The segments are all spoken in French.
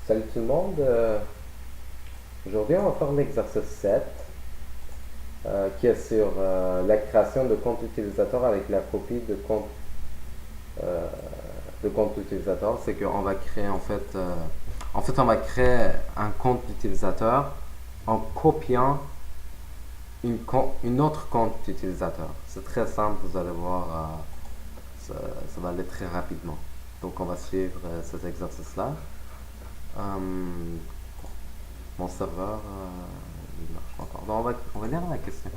Salut tout le monde. Aujourd'hui, on va faire l'exercice 7 qui est sur la création de compte utilisateur avec la copie euh, de compte utilisateur. C'est qu'on va créer on va créer un compte utilisateur en copiant une autre compte utilisateur. C'est très simple, vous allez voir, ça va aller très rapidement. Donc, on va suivre cet exercice-là. Euh, Mon serveur, il marche pas encore. Donc, on va lire la question.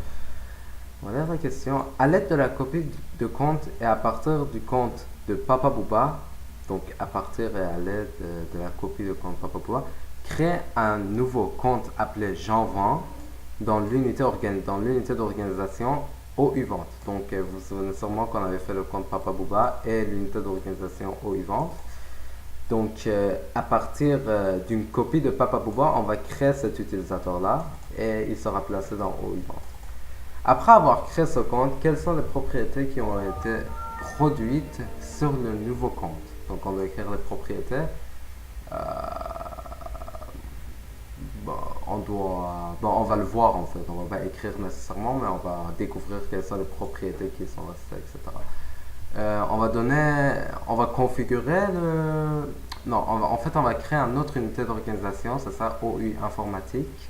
On va lire la question. À l'aide de la copie de compte et à partir du compte de Papa Bouba, donc à partir et à l'aide de la copie de compte Papa Bouba, crée un nouveau compte appelé Jean-Vent dans l'unité d'organisation OU-Vente. Donc, vous vous souvenez sûrement qu'on avait fait le compte Papa Bouba et l'unité d'organisation OU-Vente. Donc, à partir d'une copie de Papa Bouba, on va créer cet utilisateur-là et il sera placé dans OU-Vente. Après avoir créé ce compte, quelles sont les propriétés qui ont été produites sur le nouveau compte? Donc, on doit écrire les propriétés. Euh, on va le voir en fait. On va pas écrire nécessairement, mais on va découvrir quelles sont les propriétés qui sont restées, etc. On va configurer le. Non, on va créer une autre unité d'organisation, c'est ça, OU informatique.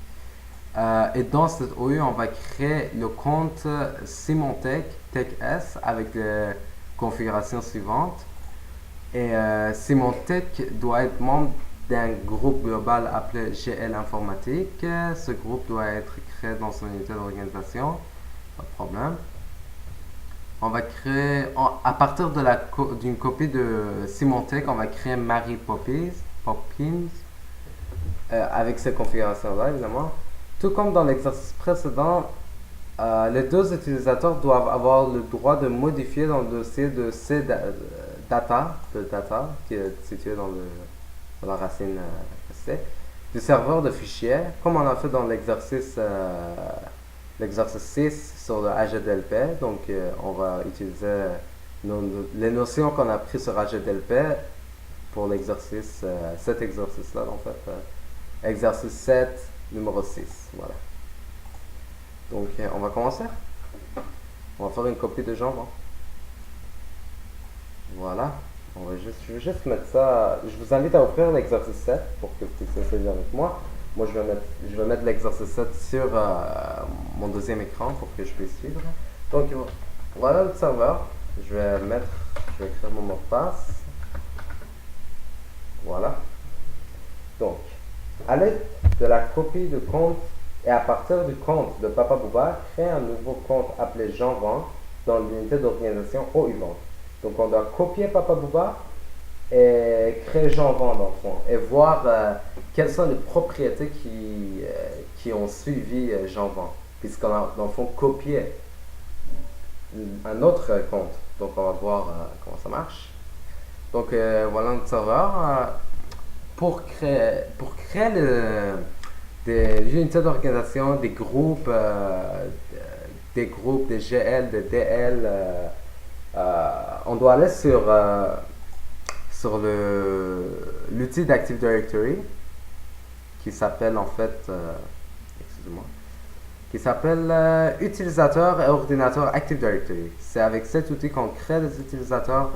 Et dans cette OU, on va créer le compte Symantec TechS avec les configurations suivantes. Et Symantec doit être membre d'un groupe global appelé GL Informatique. Ce groupe doit être créé dans son unité d'organisation, pas de problème. On va créer, à partir d'une copie de Symantec, on va créer Mary Poppins avec ces configurations-là, évidemment. Tout comme dans l'exercice précédent, les deux utilisateurs doivent avoir le droit de modifier dans le dossier de data, qui est situé dans la racine C, du serveur de fichiers, comme on a fait dans l'exercice 6 sur le HDLP. Donc, on va utiliser les notions qu'on a prises sur HDLP pour cet exercice-là, en fait. Exercice 7, numéro 6. Voilà. Donc, on va commencer. On va faire une copie de Java. Voilà. Je vais juste mettre ça. Je vous invite à ouvrir l'exercice 7 pour que vous puissiez essayer avec moi. Moi, je vais mettre l'exercice 7 sur mon deuxième écran pour que je puisse suivre. Donc, voilà le serveur. Je vais écrire mon mot de passe. Voilà. Donc, à l'aide de la copie de compte et à partir du compte de Papa Bouba, créer un nouveau compte appelé Jean-Vent dans l'unité d'organisation OU-Vente. Donc, on doit copier Papa Bouba et créer Jean-Vent dans le fond et voir quelles sont les propriétés qui ont suivi Jean-Vent, puisqu'on a dans le fond copié un autre compte. Donc, on va voir comment ça marche. Donc, voilà notre serveur. Pour créer des unités d'organisation, des groupes, des GL, des DL, on doit aller sur l'outil d'Active Directory qui s'appelle en fait, excusez-moi, qui s'appelle utilisateur et ordinateur Active Directory. C'est avec cet outil qu'on crée des utilisateurs,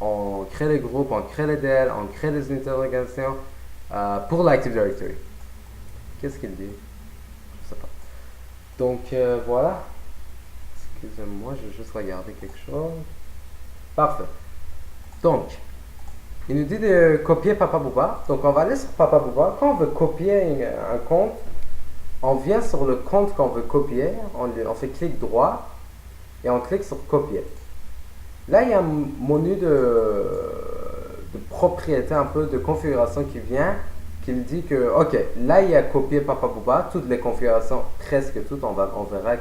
on crée les groupes, on crée les DL, on crée les unités d'organisation pour l'Active Directory. Qu'est-ce qu'il dit? Je sais pas. Donc voilà. Excusez-moi, je vais juste regarder quelque chose. Parfait. Donc, il nous dit de copier Papa Bouba. Donc, on va aller sur Papa Bouba. Quand on veut copier un compte, on vient sur le compte qu'on veut copier. On fait clic droit et on clique sur copier. Là, il y a un menu de propriété, un peu de configuration qui vient, qui dit que, ok, là, il y a copié Papa Bouba. Toutes les configurations, presque toutes, on verra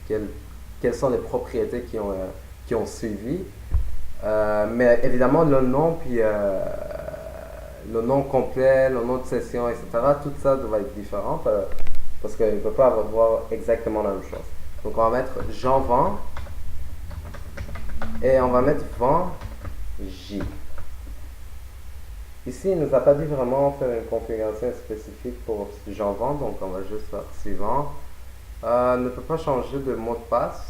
quelles sont les propriétés qui ont suivi. Mais évidemment, le nom, puis le nom complet, le nom de session, etc., tout ça doit être différent parce qu'il ne peut pas avoir exactement la même chose. Donc, on va mettre Jean Vent et on va mettre Vent J. Ici, il nous a pas dit vraiment faire une configuration spécifique pour Java, donc on va juste faire suivant. Ne peut pas changer de mot de passe.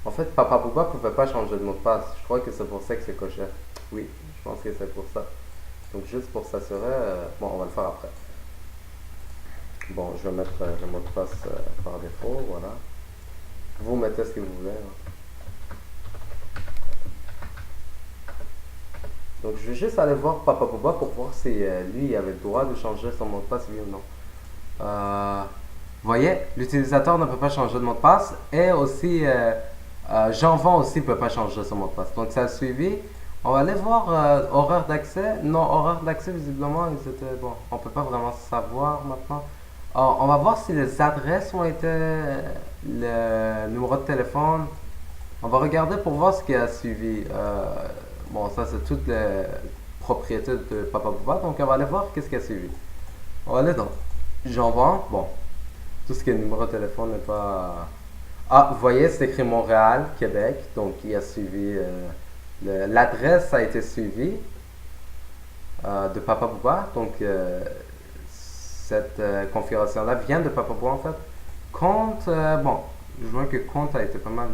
En fait, Papa Booba pouvait pas changer de mot de passe. Je crois que c'est pour ça que c'est coché. Oui, je pense que c'est pour ça. Donc juste pour s'assurer, bon, on va le faire après. Bon, je vais mettre le mot de passe par défaut, voilà. Vous mettez ce que vous voulez, hein. Donc je vais juste aller voir Papa Booba pour voir si lui il avait le droit de changer son mot de passe, oui ou non. Vous voyez, l'utilisateur ne peut pas changer de mot de passe et aussi Jean-Van aussi ne peut pas changer son mot de passe. Donc ça a suivi. On va aller voir horaire d'accès. Non, horaire d'accès visiblement, ils étaient bon. On peut pas vraiment savoir maintenant. On va voir si les adresses ont été le numéro de téléphone. On va regarder pour voir ce qui a suivi. Bon, ça c'est toutes les propriétés de Papa Booba. Donc on va aller voir qu'est-ce qui a suivi. On va aller dans Jean-Van. Bon, tout ce qui est numéro de téléphone n'est pas. Ah, vous voyez, c'est écrit Montréal, Québec. Donc il a suivi. L'adresse a été suivie de Papa Booba. Donc cette configuration-là vient de Papa Booba en fait. Compte, bon, je vois que compte a été pas mal.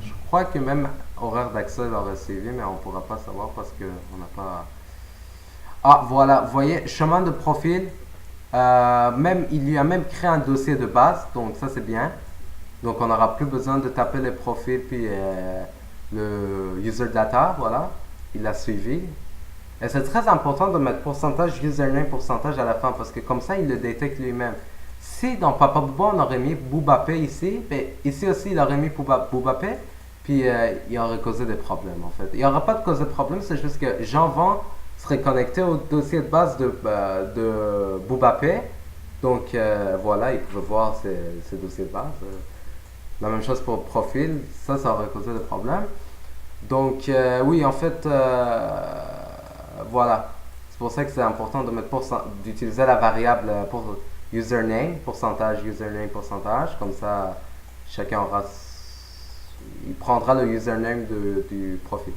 Je crois que même horaire d'accès l'aurait suivi, mais on ne pourra pas savoir parce qu'on n'a pas. Ah, voilà, vous voyez, chemin de profil. Même, il lui a même créé un dossier de base, donc ça c'est bien. Donc on n'aura plus besoin de taper les profils puis le user data, voilà. Il a suivi. Et c'est très important de mettre pourcentage username pourcentage à la fin parce que comme ça il le détecte lui-même. Si dans Papa Booba on aurait mis Boubapé ici, mais ici aussi il aurait mis Boubapé, puis il aurait causé des problèmes en fait. Il n'y aura pas de cause de problème, c'est juste que Jean-Van serait connecté au dossier de base de Boubapé. Donc voilà, il pouvait voir ses dossiers de base. La même chose pour profil, ça aurait causé des problèmes. Donc oui, en fait, voilà. C'est pour ça que c'est important de mettre d'utiliser la variable pour username, pourcentage, comme ça chacun aura, il prendra le username du profil.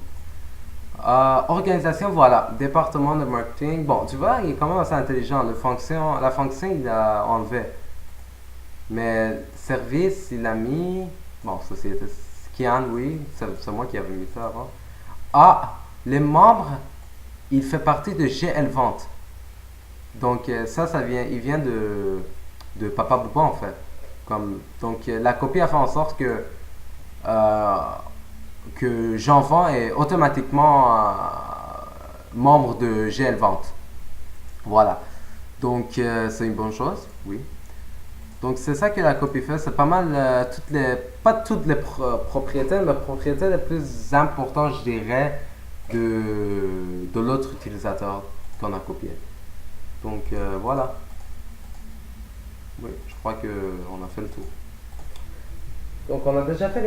Organisation, voilà, département de marketing. Bon, tu vois, il est quand même assez intelligent. La fonction, il a enlevé. Mais service, il a mis. Bon, société Scan, oui, c'est moi qui avais mis ça avant. Ah, les membres, il fait partie de GL Vente. Donc ça vient, il vient de Papa Booba en fait. Donc la copie a fait en sorte euh, que Jean-Van est automatiquement membre de GL Vente. Voilà. Donc c'est une bonne chose, oui. Donc c'est ça que la copie fait. C'est pas mal pas toutes les propriétés, mais les propriétés les plus importantes, je dirais, de l'autre utilisateur qu'on a copié. Donc voilà. Oui, je crois qu'on a fait le tour. Donc on a déjà fait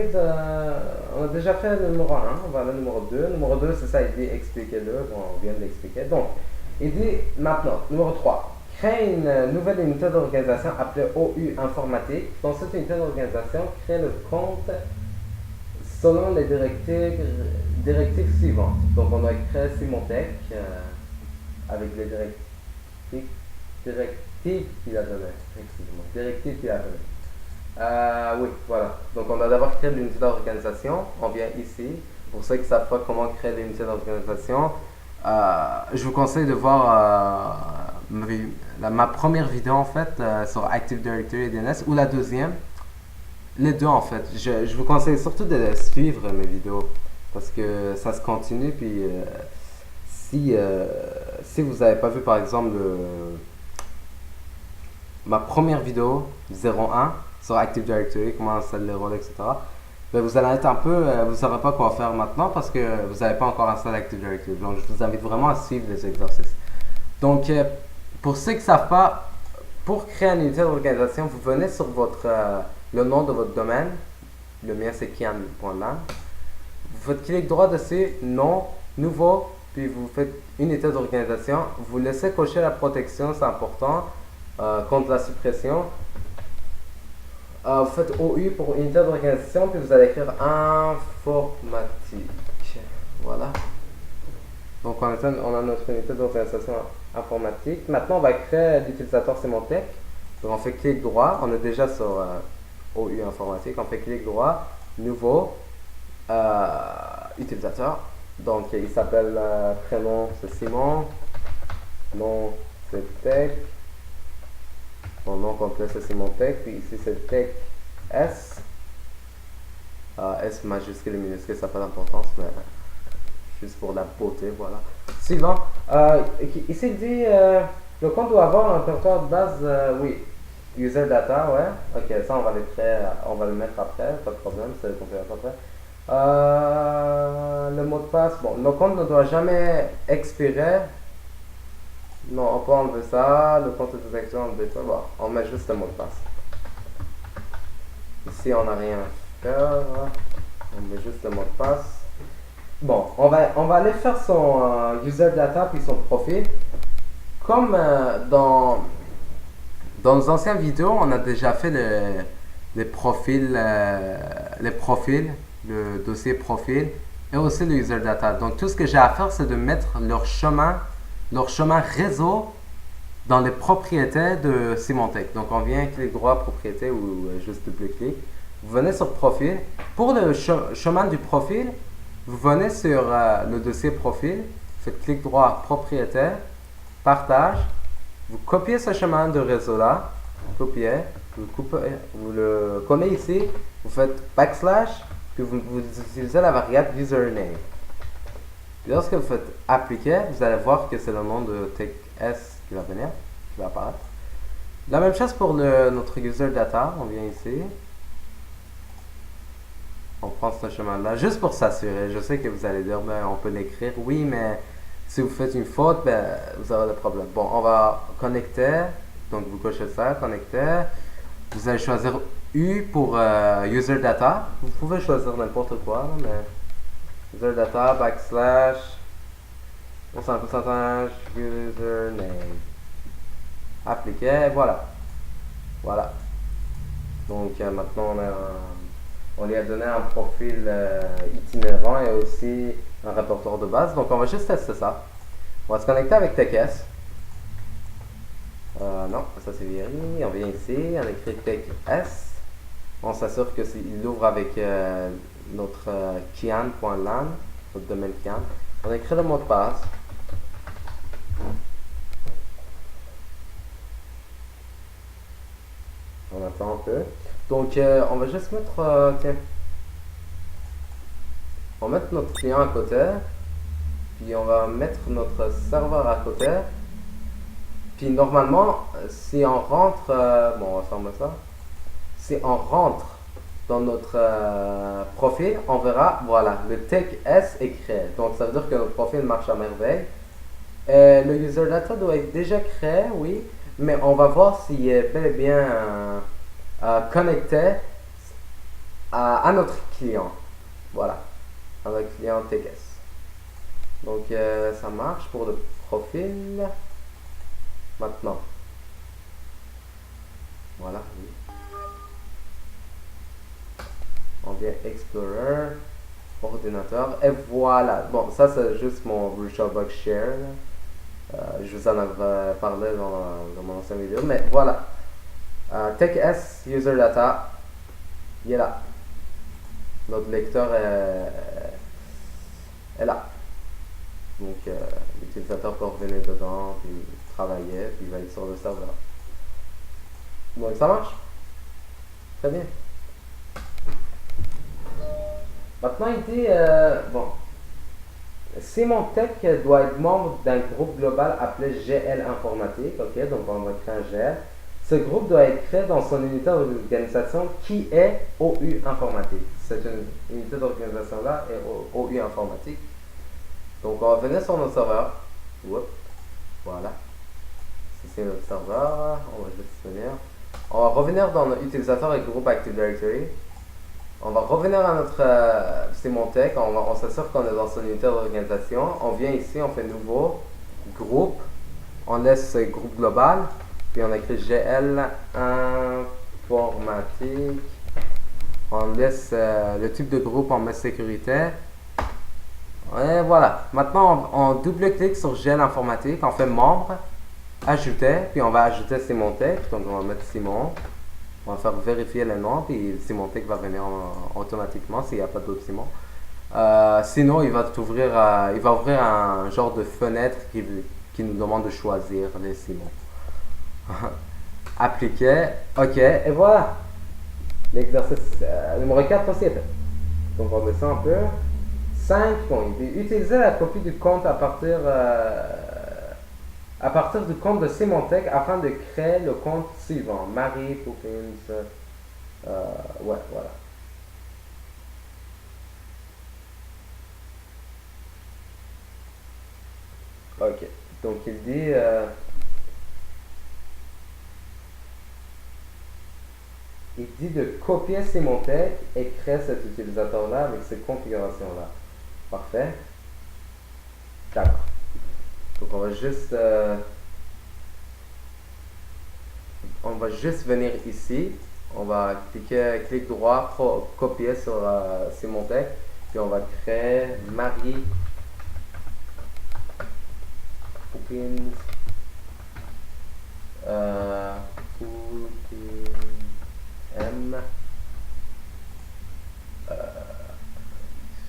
le numéro 1, on va aller au numéro 2. Le numéro 2, c'est ça, il dit expliquez-le, bon, on vient de l'expliquer. Donc, il dit maintenant, numéro 3, créer une nouvelle unité d'organisation appelée OU informatique. Dans cette unité d'organisation, créer le compte selon les directives suivantes. Donc on a créé Simontech avec les directives qu'il a données. Excusez-moi, directives qu'il a données. Oui, voilà. Donc on a d'abord créé l'unité d'organisation. On vient ici. Pour ceux qui ne savent pas comment créer l'unité d'organisation, je vous conseille de voir ma première vidéo en fait sur Active Directory et DNS ou la deuxième. Les deux en fait. Je vous conseille surtout de suivre mes vidéos parce que ça se continue. Puis si vous n'avez pas vu par exemple ma première vidéo 01 sur Active Directory, comment installer les rôles, etc. Ben vous allez être un peu, vous ne saurez pas quoi faire maintenant parce que vous n'avez pas encore installé Active Directory. Donc je vous invite vraiment à suivre les exercices. Donc pour ceux qui ne savent pas, pour créer une unité d'organisation, vous venez sur le nom de votre domaine. Le mien c'est kian.man. Vous faites clic droit dessus, nom, nouveau, puis vous faites unité d'organisation. Vous laissez cocher la protection, c'est important, contre la suppression. Vous faites OU pour unité d'organisation, puis vous allez écrire informatique. Voilà. Donc on a notre unité d'organisation informatique. Maintenant, on va créer l'utilisateur Symantec. Donc on fait clic droit. On est déjà sur OU informatique. On fait clic droit, nouveau utilisateur. Donc il s'appelle prénom c'est Simon, nom c'est Tech, mon nom complet c'est Symantec. Puis ici c'est Tech S. S majuscule et minuscule, ça n'a pas d'importance, mais juste pour la beauté, voilà. Suivant. Ici, il dit le compte doit avoir un répertoire de base, oui. User data, ouais. Ok, ça, on va le créer, on va le mettre après, pas de problème, c'est le configurateur après. Le mot de passe, bon, le compte ne doit jamais expirer. Non, on peut enlever ça. Le compte de détection, on le bon, on met juste le mot de passe. Ici, on n'a rien à faire. On met juste le mot de passe. Bon, on va aller faire son user data puis son profil. Comme dans nos anciennes vidéos, on a déjà fait les profils, le dossier profil et aussi le user data. Donc tout ce que j'ai à faire, c'est de mettre leur chemin réseau dans les propriétés de Symantec. Donc on vient clic droit propriété ou juste double-clic. Vous venez sur profil. Pour le chemin du profil, vous venez sur le dossier profil, faites clic droit propriétaire, partage, vous copiez ce chemin de réseau là, copiez, vous le collez ici, vous faites backslash, puis vous utilisez la variable username. Puis lorsque vous faites appliquer, vous allez voir que c'est le nom de TechS qui va venir, qui va apparaître. La même chose pour notre user data, on vient ici. On prend ce chemin-là, juste pour s'assurer. Je sais que vous allez dire, ben, on peut l'écrire. Oui, mais si vous faites une faute, ben, vous aurez des problèmes. Bon, on va connecter. Donc, vous cochez ça, connecter. Vous allez choisir U pour user data. Vous pouvez choisir n'importe quoi, mais user data, backslash, pourcentage, username. Appliquer, et voilà. Voilà. Donc, maintenant, on lui a donné un profil itinérant et aussi un répertoire de base. Donc on va juste tester ça. On va se connecter avec TechS. Non, ça c'est viré. On vient ici, on écrit TechS. On s'assure que il ouvre avec notre kian.lan, notre domaine kian. On écrit le mot de passe. On attend un peu. Donc, on va juste mettre, tiens, on va mettre notre client à côté, puis on va mettre notre serveur à côté, puis normalement, si on rentre, bon, on va fermer ça, si on rentre dans notre profil, on verra, voilà, le TechS est créé, donc ça veut dire que notre profil marche à merveille. Le user data doit être déjà créé, oui, mais on va voir s'il est bel et bien connecté à notre client. Voilà, à notre client TechS. Donc ça marche pour le profil. Maintenant, voilà, oui. On vient Explorer, ordinateur, et voilà. Bon, ça c'est juste mon VirtualBox Share. Je vous en avais parlé dans mon ancienne vidéo, mais voilà. TechS User Data, il est là. Notre lecteur est là. Donc l'utilisateur peut revenir dedans, puis travailler, puis il va être sur le serveur. Donc ça marche. Très bien. Maintenant il dit, bon, Symantec doit être membre d'un groupe global appelé GL Informatique. Ok, donc on va créer un GL. Ce groupe doit être créé dans son unité d'organisation qui est OU Informatique. Cette unité d'organisation-là est OU Informatique. Donc on va venir sur notre serveur. Voilà. C'est notre serveur. On va juste venir. On va revenir dans notre utilisateur et groupe Active Directory. On va revenir à notre Symantec. On s'assure qu'on est dans son unité d'organisation. On vient ici, on fait nouveau groupe. On laisse groupe global. Puis on écrit GL informatique. On laisse le type de groupe, on met sécurité. Et voilà. Maintenant, on double-clique sur GL informatique, on fait membre, ajouter, puis on va ajouter Simon Tech. Donc on va mettre Simon. On va faire vérifier les noms, puis Simon Tech va venir automatiquement s'il n'y a pas d'autres Simon. Sinon, il va ouvrir un genre de fenêtre qui nous demande de choisir les Simon. Appliquer, ok, et voilà. L'exercice numéro 4 aussi est fait. Donc on descend un peu. 5 points. Utiliser la copie du compte à partir du compte de Simontech afin de créer le compte suivant. Marie Poupins. Ouais, voilà. Ok. Donc il dit de copier Simontech et créer cet utilisateur-là avec ces configurations-là. Parfait. D'accord. Donc on va juste venir ici. On va clic droit, copier sur Simontech. Puis on va créer Marie Poupins. M.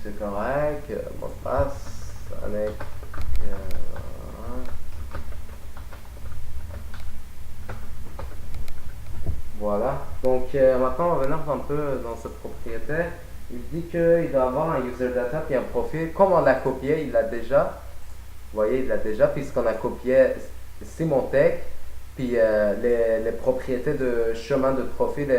C'est correct. Mot de passe. Avec. Voilà. Donc maintenant on va venir un peu dans cette propriété. Il dit qu'il doit avoir un user data puis un profil. Comme on l'a copié, il l'a déjà. Vous voyez, il l'a déjà puisqu'on a copié Simontech. Puis les propriétés de chemin de profil de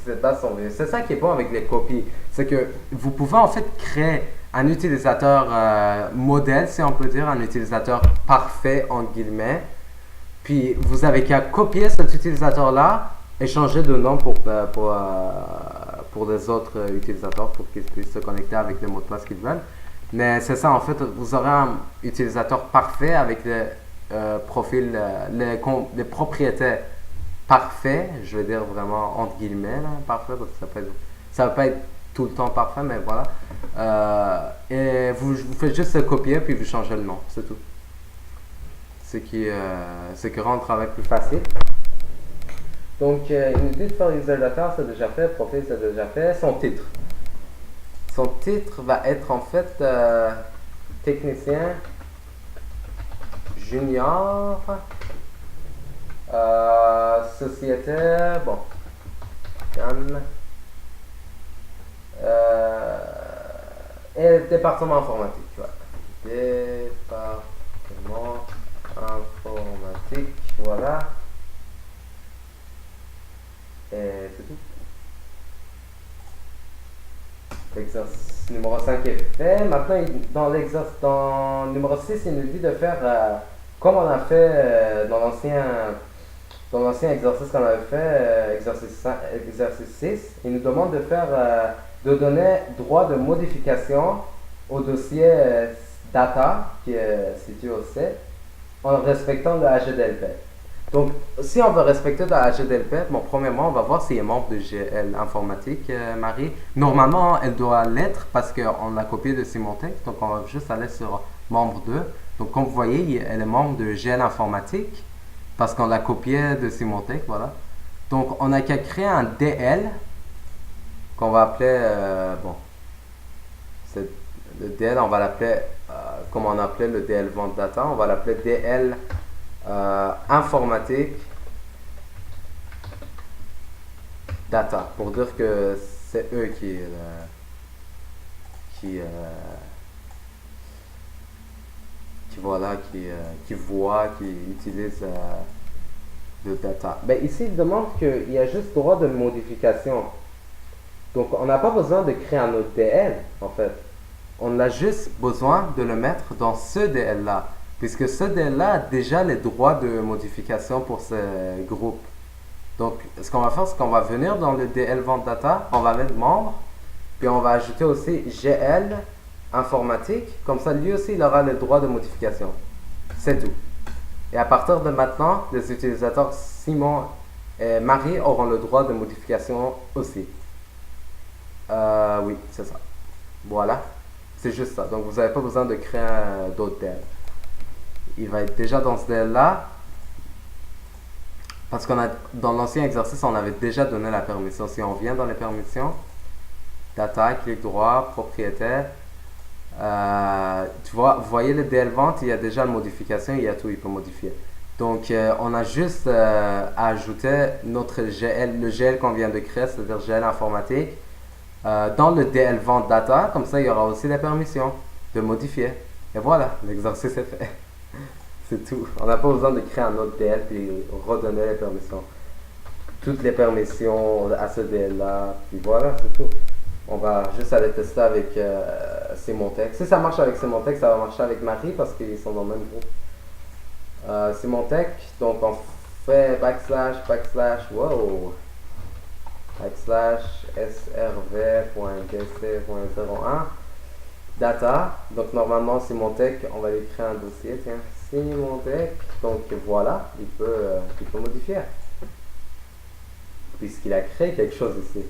cette base sont vraies. C'est ça qui est bon avec les copies. C'est que vous pouvez en fait créer un utilisateur modèle, si on peut dire, un utilisateur parfait en guillemets. Puis vous avez qu'à copier cet utilisateur-là et changer de nom pour les autres utilisateurs pour qu'ils puissent se connecter avec les mots de passe qu'ils veulent. Mais c'est ça, en fait, vous aurez un utilisateur parfait avec les profils, les propriétés parfaits, je veux dire vraiment entre guillemets, là, parfait, parce que ça va pas être tout le temps parfait, mais voilà. Et vous faites juste copier puis vous changez le nom, c'est tout. Ce qui rend le travail plus facile. Donc, il nous dit de faire user data, c'est déjà fait, profil, c'est déjà fait. Son titre. Son titre va être en fait technicien junior, société, bon, et département informatique. Voilà. Département informatique, voilà. Et c'est tout. L'exercice numéro 5 est fait. Maintenant, dans numéro 6, il nous dit de faire comme on a fait dans l'ancien exercice qu'on avait fait, exercice 6. Il nous demande de donner droit de modification au dossier data qui est situé au C en respectant le HDLP. Donc, si on veut respecter la HDLP, bon, premièrement, on va voir s'il est membre de GL Informatique, Marie. Normalement, elle doit l'être parce qu'on l'a copié de Simontech. Donc, on va juste aller sur membre 2. Donc, comme vous voyez, elle est membre de GL Informatique parce qu'on l'a copié de Simontech, voilà. Donc, on n'a qu'à créer un DL qu'on va appeler, le DL, on va l'appeler, comme on appelait le DL Vente Data, on va l'appeler DL informatique data pour dire que c'est eux qui voient, qui utilisent le data. Ben ici, il demande qu'il y a juste droit de modification. Donc, on n'a pas besoin de créer un autre DL, en fait. On a juste besoin de le mettre dans ce DL-là. Puisque ce DL-là a déjà les droits de modification pour ce groupe. Donc, ce qu'on va faire, c'est qu'on va venir dans le DL Vente Data, on va mettre membre, puis on va ajouter aussi GL Informatique. Comme ça, lui aussi, il aura les droits de modification. C'est tout. Et à partir de maintenant, les utilisateurs Simon et Marie auront le droit de modification aussi. Oui, c'est ça. Voilà. C'est juste ça. Donc vous n'avez pas besoin de créer d'autres DL. Il va être déjà dans ce DL là. Parce qu'on a dans l'ancien exercice, on avait déjà donné la permission. Si on vient dans les permissions, data, clic droit, propriétaire. Tu vois, vous voyez le DL vente, il y a déjà la modification, il y a tout, il peut modifier. Donc, on a juste à ajouter notre GL, le GL qu'on vient de créer, c'est-à-dire GL informatique, dans le DL vente data. Comme ça, il y aura aussi les permissions de modifier. Et voilà, l'exercice est fait. C'est tout. On n'a pas besoin de créer un autre DL puis redonner les permissions. Toutes les permissions à ce DL-là, puis voilà, c'est tout. On va juste aller tester avec Symantec. Si ça marche avec Symantec, ça va marcher avec Marie parce qu'ils sont dans le même groupe. Symantec, donc on fait wow, srv.dc.01 data. Donc normalement Symantec, on va lui créer un dossier, tiens, Symantec. Donc voilà, il peut modifier puisqu'il a créé quelque chose ici.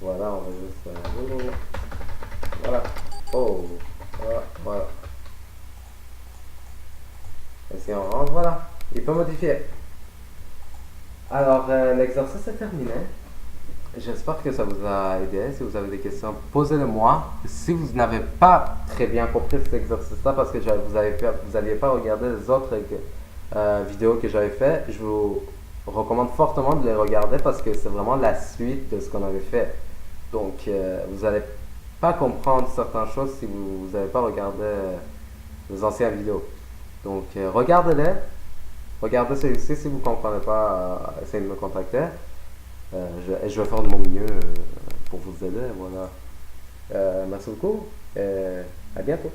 Voilà, on va juste voilà. Oh, voilà. Et si on rentre, voilà, il peut modifier. Alors, l'exercice est terminé. J'espère que ça vous a aidé. Si vous avez des questions, posez-les-moi. Si vous n'avez pas très bien compris cet exercice-là, parce que vous n'aviez pas regardé les autres vidéos que j'avais fait, je vous recommande fortement de les regarder parce que c'est vraiment la suite de ce qu'on avait fait. Donc, vous n'allez pas comprendre certaines choses si vous n'avez pas regardé les anciennes vidéos. Donc, regardez-les. Regardez celui-ci. Si vous ne comprenez pas, essayez de me contacter. Je vais faire de mon mieux pour vous aider. Voilà. Merci beaucoup et à bientôt.